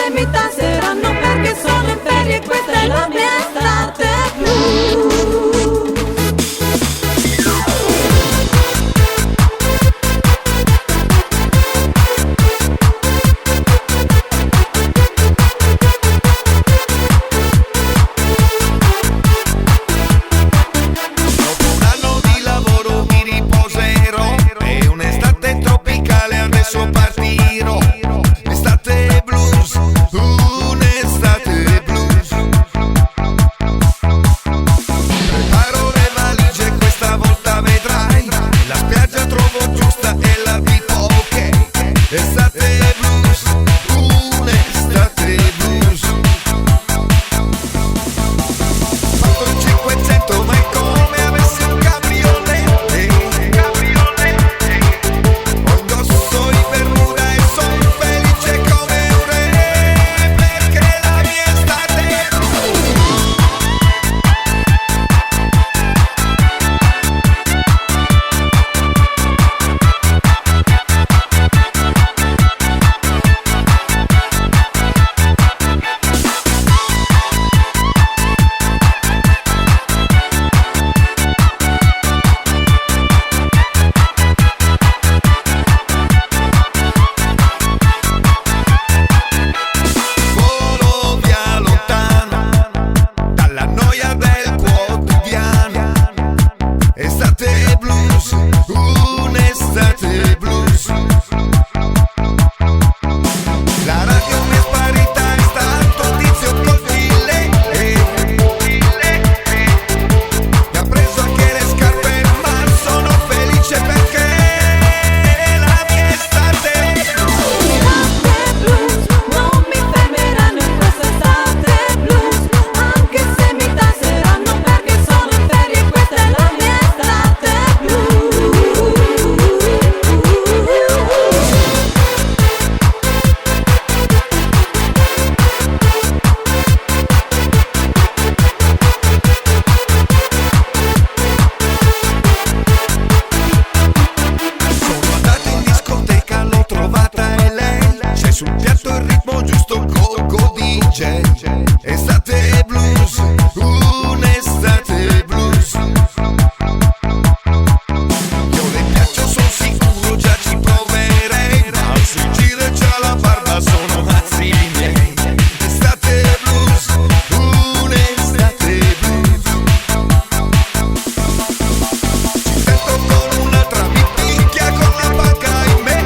se mi tasseranno perché sono in ferie e questa è la mia estate blu. Sul piatto il ritmo giusto, go DJ. Estate blues, un'estate blues. Io le piaccio, sono sicuro, già ci proverei. Ma se gira e c'ha la barba sono mazzi miei. Estate blues, un'estate blues. Ci sento con un'altra, mi picchia con la pacca in me.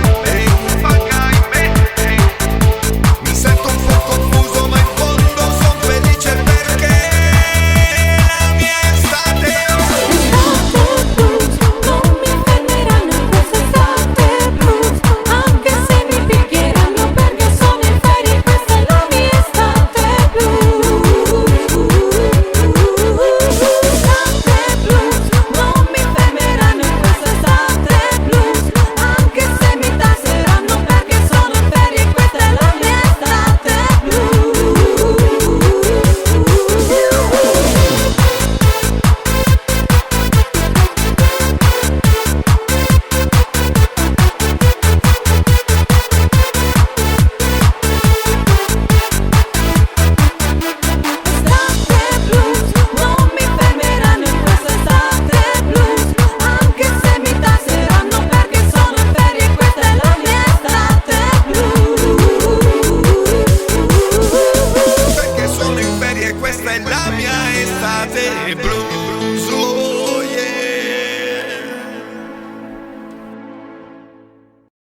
Questa è la